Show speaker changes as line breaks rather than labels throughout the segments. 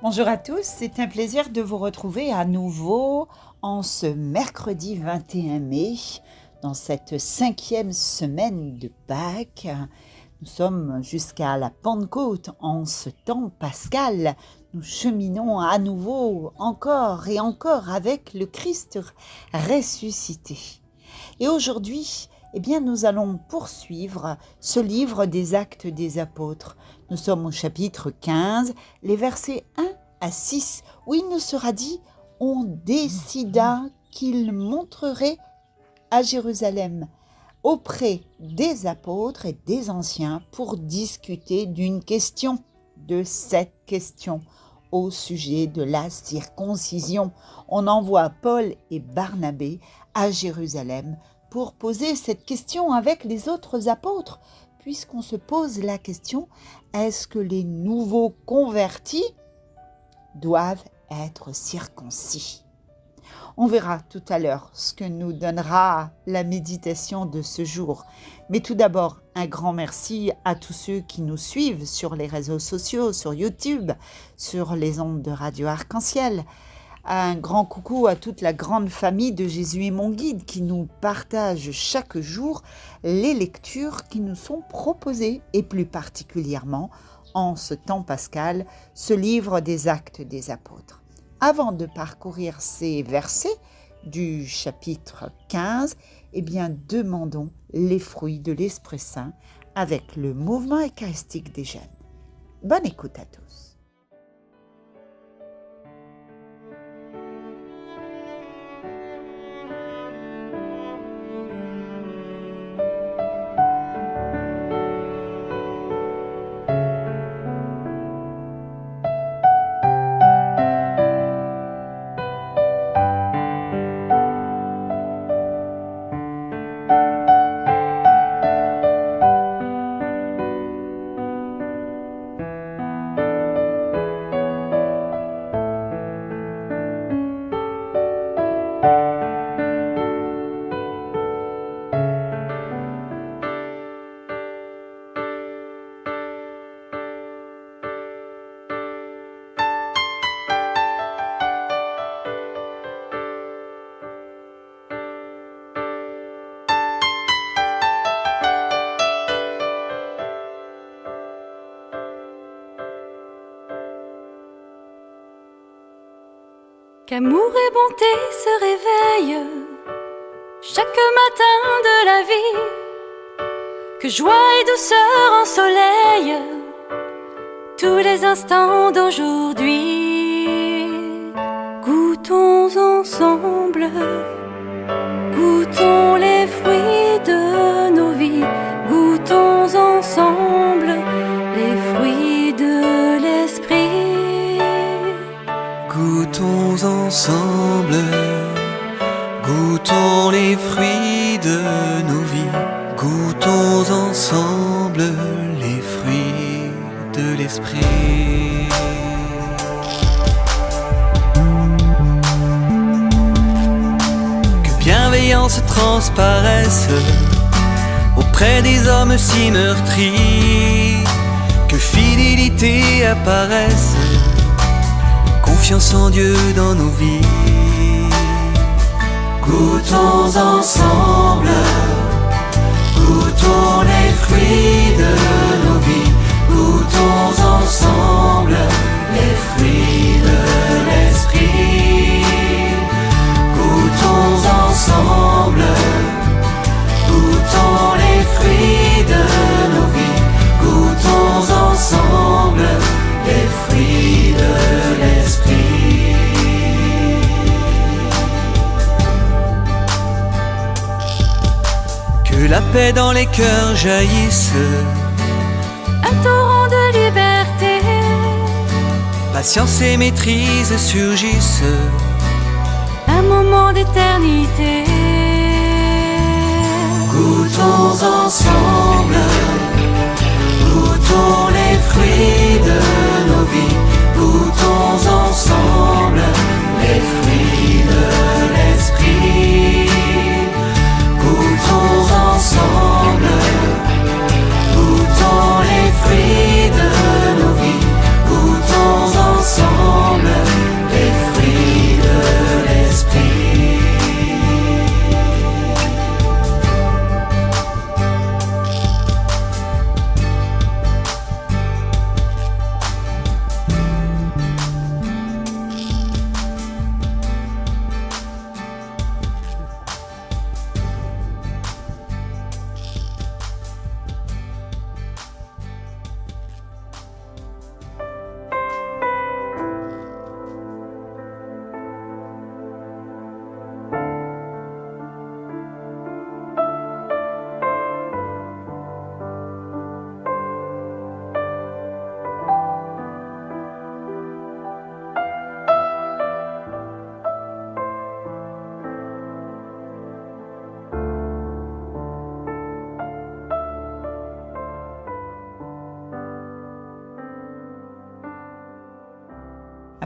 Bonjour à tous, c'est un plaisir de vous retrouver à nouveau en ce mercredi 21 mai, dans cette 5e semaine de Pâques. Nous sommes jusqu'à la Pentecôte en ce temps pascal. Nous cheminons à nouveau encore et encore avec le Christ ressuscité. Et aujourd'hui, nous allons poursuivre ce livre des Actes des Apôtres. Nous sommes au chapitre 15, les versets 1 à 6, où il nous sera dit « On décida qu'il montrerait à Jérusalem auprès des apôtres et des anciens pour discuter d'une question, de cette question au sujet de la circoncision. » On envoie Paul et Barnabé à Jérusalem pour poser cette question avec les autres apôtres, puisqu'on se pose la question, est-ce que les nouveaux convertis doivent être circoncis? On verra tout à l'heure ce que nous donnera la méditation de ce jour. Mais tout d'abord, un grand merci à tous ceux qui nous suivent sur les réseaux sociaux, sur YouTube, sur les ondes de Radio Arc-en-Ciel. Un grand coucou à toute la grande famille de Jésus est mon guide qui nous partage chaque jour les lectures qui nous sont proposées et plus particulièrement en ce temps pascal, ce livre des Actes des Apôtres. Avant de parcourir ces versets du chapitre 15, demandons les fruits de l'Esprit Saint avec le mouvement eucharistique des jeunes. Bonne écoute à tous.
Qu'amour et bonté se réveillent chaque matin de la vie, que joie et douceur ensoleillent tous les instants d'aujourd'hui. Goûtons ensemble, goûtons les fruits de nos vies, goûtons ensemble les fruits de l'esprit.
Goûtons ensemble, goûtons les fruits de nos vies, goûtons ensemble les fruits de l'esprit. Que bienveillance transparaisse auprès des hommes si meurtris, que fidélité apparaisse, confiance en Dieu dans nos vies. Goûtons ensemble, goûtons les fruits de nos vies, goûtons ensemble les fruits de l'esprit. Goûtons ensemble, goûtons les fruits de nos vies, goûtons ensemble les fruits de l'esprit. Que la paix dans les cœurs jaillisse,
un torrent de liberté,
patience et maîtrise surgissent,
un moment d'éternité.
Goûtons ensemble, goûtons les fruits de nos vies, goûtons ensemble les fruits de l'esprit. Goûtons ensemble, goûtons les fruits de nos vies, goûtons ensemble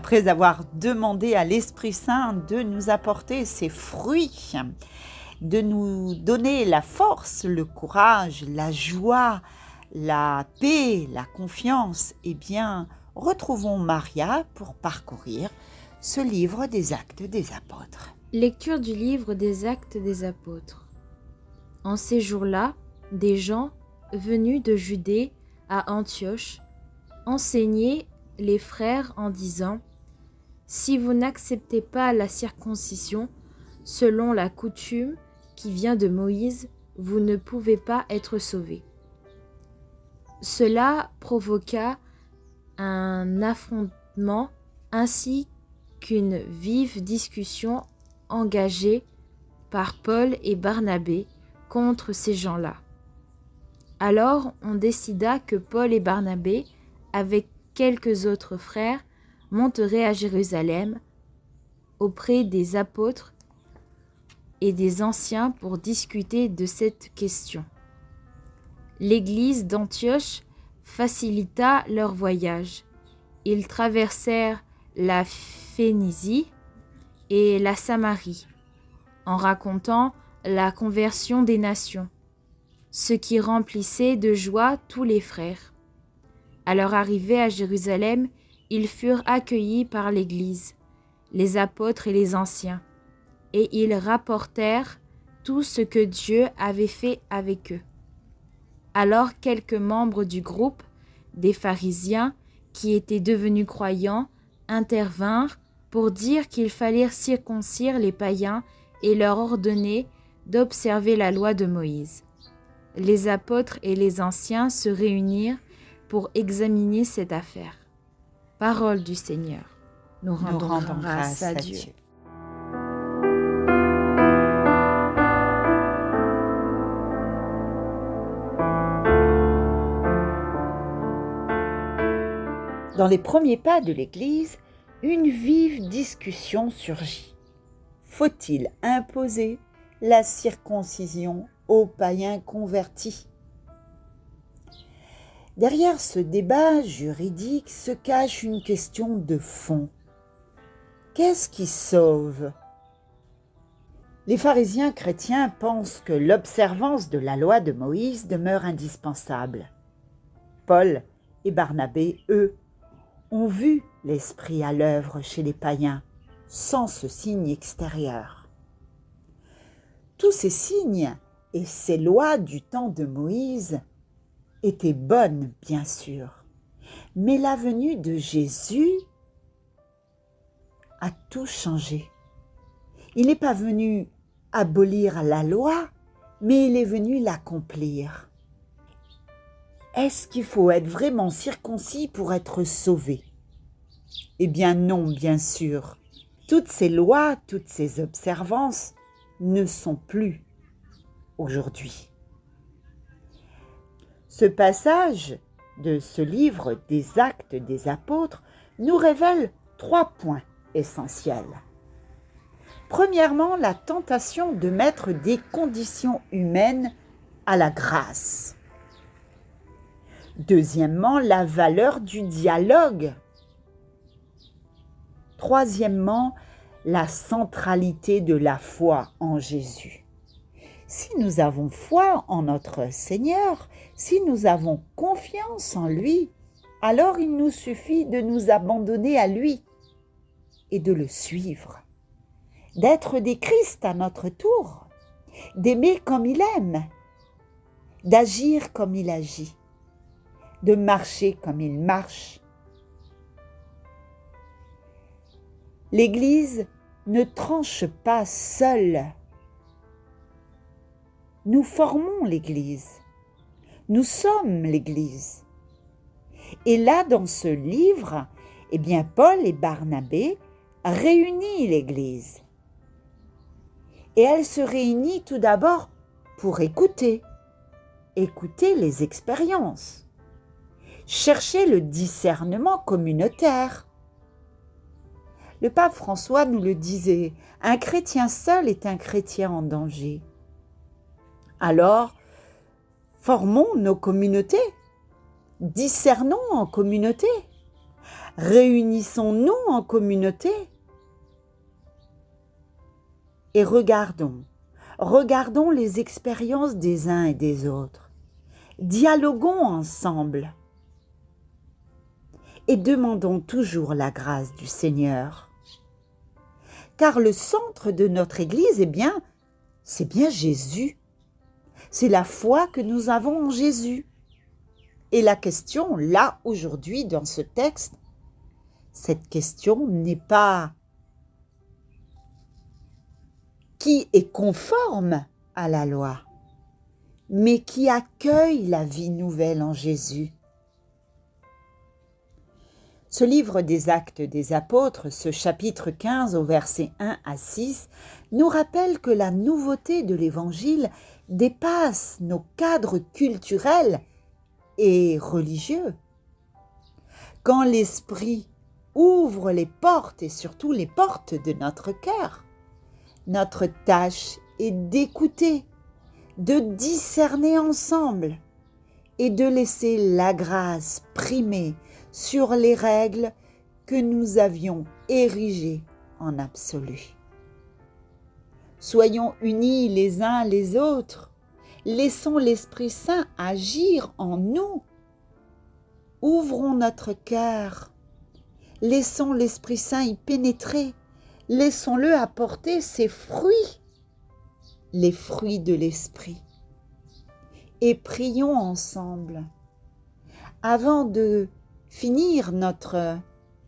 Après avoir demandé à l'Esprit Saint de nous apporter ses fruits, de nous donner la force, le courage, la joie, la paix, la confiance, eh bien, retrouvons Maria pour parcourir ce livre des Actes des Apôtres.
Lecture du livre des Actes des Apôtres. En ces jours-là, des gens venus de Judée à Antioche enseignaient les frères en disant : si vous n'acceptez pas la circoncision selon la coutume qui vient de Moïse, vous ne pouvez pas être sauvés. Cela provoqua un affrontement ainsi qu'une vive discussion engagée par Paul et Barnabé contre ces gens-là. Alors on décida que Paul et Barnabé, avec quelques autres frères, monteraient à Jérusalem auprès des apôtres et des anciens pour discuter de cette question. L'église d'Antioche facilita leur voyage. Ils traversèrent la Phénicie et la Samarie en racontant la conversion des nations, ce qui remplissait de joie tous les frères. À leur arrivée à Jérusalem, ils furent accueillis par l'Église, les apôtres et les anciens, et ils rapportèrent tout ce que Dieu avait fait avec eux. Alors quelques membres du groupe des pharisiens qui étaient devenus croyants intervinrent pour dire qu'il fallait circoncire les païens et leur ordonner d'observer la loi de Moïse. Les apôtres et les anciens se réunirent pour examiner cette affaire. Parole du Seigneur. Nous rendons grâce à Dieu.
Dans les premiers pas de l'Église, une vive discussion surgit. Faut-il imposer la circoncision aux païens convertis ? Derrière ce débat juridique se cache une question de fond. Qu'est-ce qui sauve ? Les pharisiens chrétiens pensent que l'observance de la loi de Moïse demeure indispensable. Paul et Barnabé, eux, ont vu l'esprit à l'œuvre chez les païens, sans ce signe extérieur. Tous ces signes et ces lois du temps de Moïse étaient bonnes, bien sûr, mais la venue de Jésus a tout changé. Il n'est pas venu abolir la loi, mais il est venu l'accomplir. Est-ce qu'il faut être vraiment circoncis pour être sauvé ? Eh bien non, bien sûr. Toutes ces lois, toutes ces observances ne sont plus aujourd'hui. Ce passage de ce livre des Actes des Apôtres nous révèle 3 points essentiels. Premièrement, la tentation de mettre des conditions humaines à la grâce. Deuxièmement, la valeur du dialogue. Troisièmement, la centralité de la foi en Jésus. Si nous avons foi en notre Seigneur, si nous avons confiance en lui, alors il nous suffit de nous abandonner à lui et de le suivre, d'être des Christ à notre tour, d'aimer comme il aime, d'agir comme il agit, de marcher comme il marche. L'Église ne tranche pas seule. Nous formons l'Église. Nous sommes l'Église. Et là, dans ce livre, eh bien, Paul et Barnabé réunissent l'Église. Et elle se réunit tout d'abord pour écouter les expériences, chercher le discernement communautaire. Le pape François nous le disait, un chrétien seul est un chrétien en danger. Alors, formons nos communautés, discernons en communauté, Réunissons-nous en communauté et regardons les expériences des uns et des autres. Dialoguons ensemble et demandons toujours la grâce du Seigneur. Car le centre de notre Église, c'est bien Jésus. C'est la foi que nous avons en Jésus. Et la question, là, aujourd'hui, dans ce texte, cette question n'est pas qui est conforme à la loi, mais qui accueille la vie nouvelle en Jésus. Ce livre des Actes des Apôtres, ce chapitre 15 au verset 1 à 6, nous rappelle que la nouveauté de l'Évangile dépasse nos cadres culturels et religieux. Quand l'Esprit ouvre les portes et surtout les portes de notre cœur, notre tâche est d'écouter, de discerner ensemble et de laisser la grâce primer sur les règles que nous avions érigées en absolu. Soyons unis les uns les autres, laissons l'Esprit Saint agir en nous. Ouvrons notre cœur, laissons l'Esprit Saint y pénétrer, laissons-le apporter ses fruits, les fruits de l'Esprit. Et prions ensemble. Avant de finir notre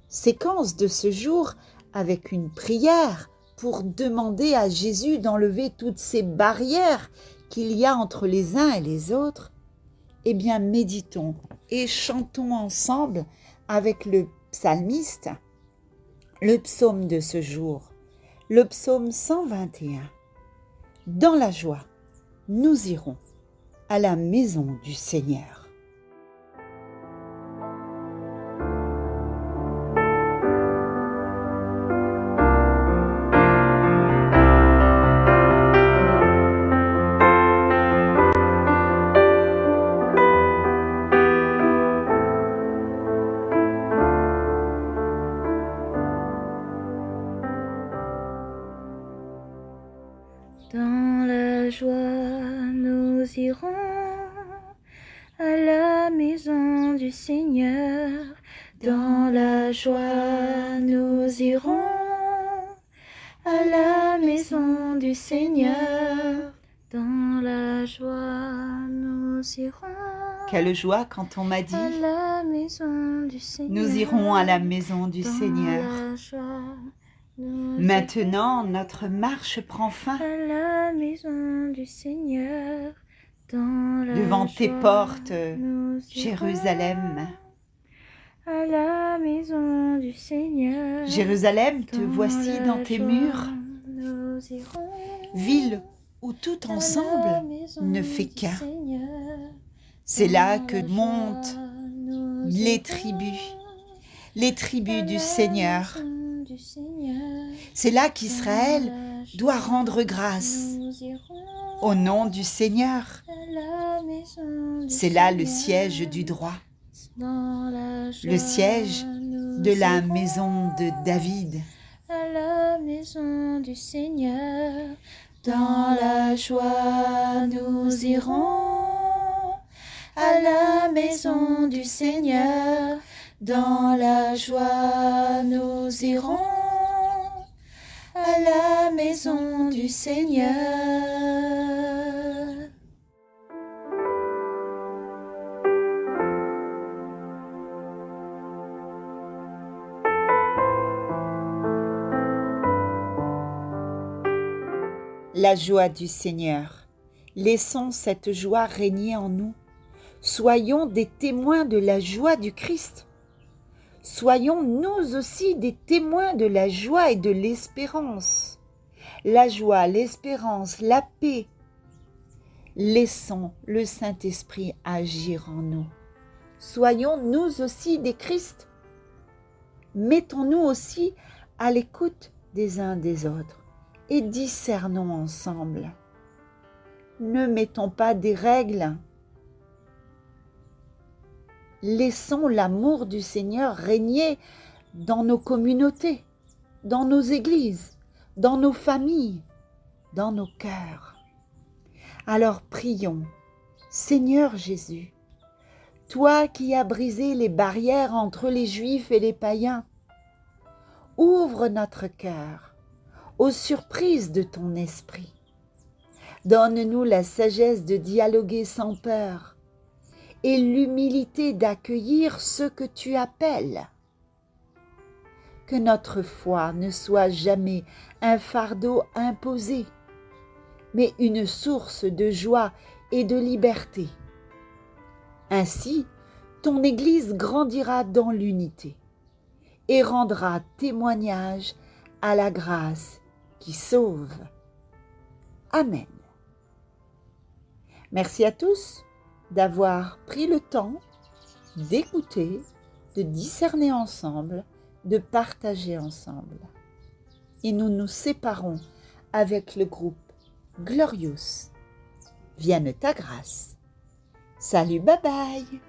séquence de ce jour avec une prière pour demander à Jésus d'enlever toutes ces barrières qu'il y a entre les uns et les autres, méditons et chantons ensemble avec le psalmiste le psaume de ce jour, le psaume 121. Dans la joie, nous irons à la maison du Seigneur.
Dans la joie, nous irons à la maison du Seigneur. Dans la joie, nous irons à la maison du Seigneur. Dans la joie, nous irons.
Quelle joie quand on m'a dit
à la maison du Seigneur.
nous irons à la maison du
Dans
Seigneur.
la joie, nous
Maintenant, notre marche prend fin.
à la maison du Seigneur. Dans la
Devant tes
joie,
portes,
nous irons
Jérusalem.
à la maison du Seigneur.
Jérusalem, te voici
la
dans tes
joie,
murs.
nous irons
Ville où tout
à la
ensemble
maison
ne fait
du
qu'un.
Seigneur.
C'est là
Dans
que
la
montent
joie, nous
les
irons
tribus
à
du
la
Seigneur.
maison du Seigneur.
C'est là
Dans
qu'Israël
la joie,
doit rendre grâce
nous irons
au nom du Seigneur.
à la maison du
C'est là le
Seigneur.
siège du droit,
Dans la joie,
le siège
nous
de la
irons
maison de David.
à la maison du Seigneur. Dans la joie, nous irons à la maison du Seigneur. Dans la joie, nous irons à la maison du Seigneur.
La joie du Seigneur. Laissons cette joie régner en nous. Soyons des témoins de la joie du Christ. Soyons nous aussi des témoins de la joie et de l'espérance. La joie, l'espérance, la paix. Laissons le Saint-Esprit agir en nous. Soyons nous aussi des Christ. Mettons-nous aussi à l'écoute des uns des autres et discernons ensemble. Ne mettons pas des règles. laissons l'amour du Seigneur régner dans nos communautés, dans nos églises, dans nos familles, dans nos cœurs. Alors prions, Seigneur Jésus, toi qui as brisé les barrières entre les Juifs et les païens, ouvre notre cœur aux surprises de ton esprit. Donne-nous la sagesse de dialoguer sans peur et l'humilité d'accueillir ce que tu appelles. Que notre foi ne soit jamais un fardeau imposé, mais une source de joie et de liberté. Ainsi, ton Église grandira dans l'unité et rendra témoignage à la grâce qui sauve. Amen. Merci à tous d'avoir pris le temps d'écouter, de discerner ensemble, de partager ensemble. Et nous nous séparons avec le groupe Glorious. Vienne ta grâce. Salut, bye bye.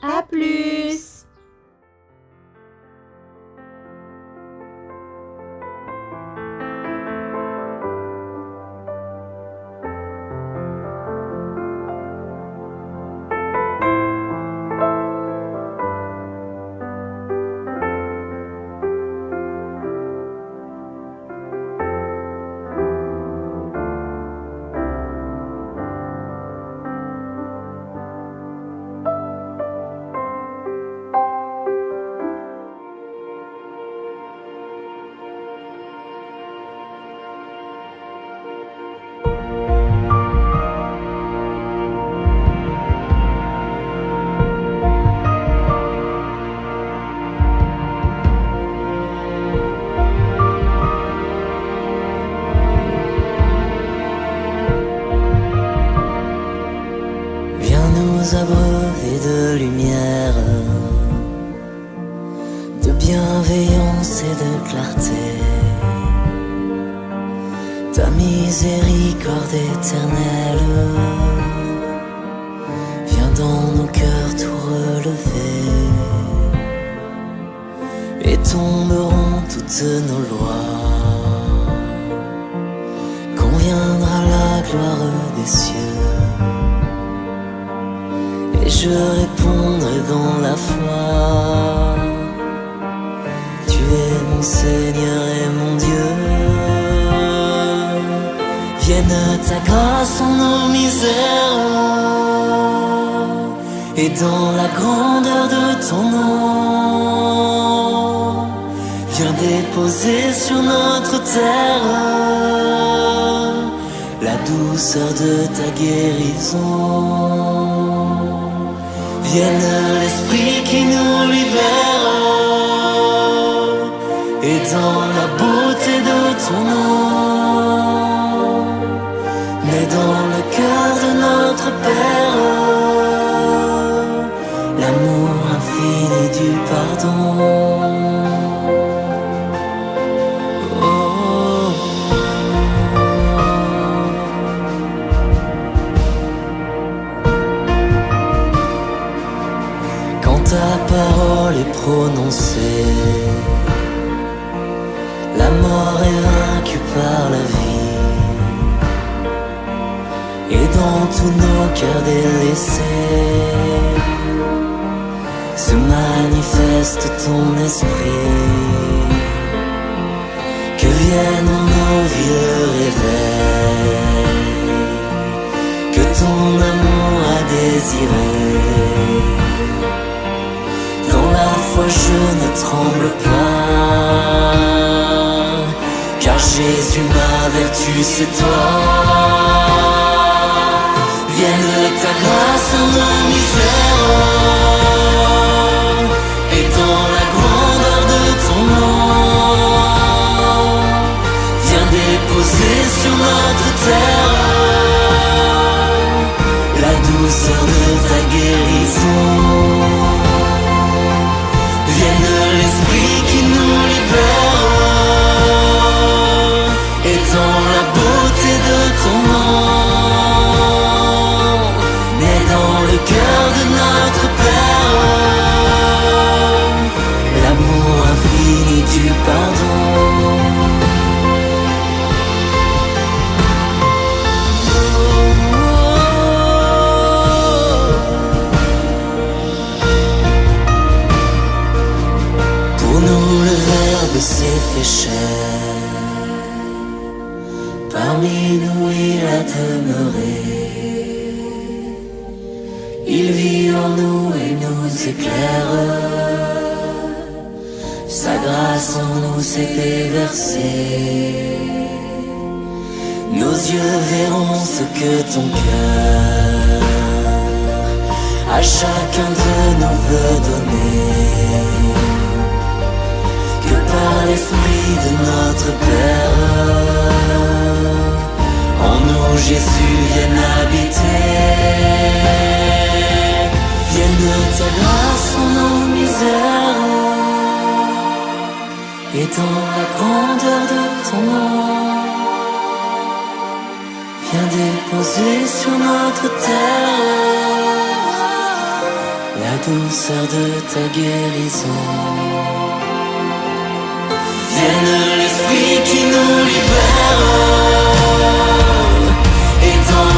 À plus!
Abreuver de lumière, de bienveillance et de clarté. Ta miséricorde éternelle vient dans nos cœurs tout relever, et tomberont toutes nos lois quand viendra la gloire des cieux. Et je répondrai dans la foi, tu es mon Seigneur et mon Dieu. Vienne ta grâce en nos misères, et dans la grandeur de ton nom, viens déposer sur notre terre la douceur de ta guérison. Vienne l'Esprit qui nous libère, et dans la beauté de ton nom, naît dans le cœur de notre Père l'amour infini du pardon. Ta parole est prononcée, la mort est vaincue par la vie, et dans tous nos cœurs délaissés se manifeste ton esprit. Que vienne en nos vies le réveil que ton amour a désiré. Dans la foi je ne tremble pas, car Jésus ma vertu c'est toi. Vienne ta grâce en nos misères, et dans la grandeur de ton nom, viens déposer sur notre terre la douceur de ta guérison. Vienne l'Esprit qui nous libère, et dans la beauté de ton nom, naît dans le cœur de notre Père fait chair. Parmi nous il a demeuré. Il vit en nous et nous éclaire. Sa grâce en nous s'est déversée. Nos yeux verront ce que ton cœur à chacun de nous veut donner. Que par l'Esprit de notre Père, en nous Jésus vienne habiter. Vienne ta grâce en nos misères, et dans la grandeur de ton nom, viens déposer sur notre terre la douceur de ta guérison. Vienne l'Esprit qui nous libère, et dans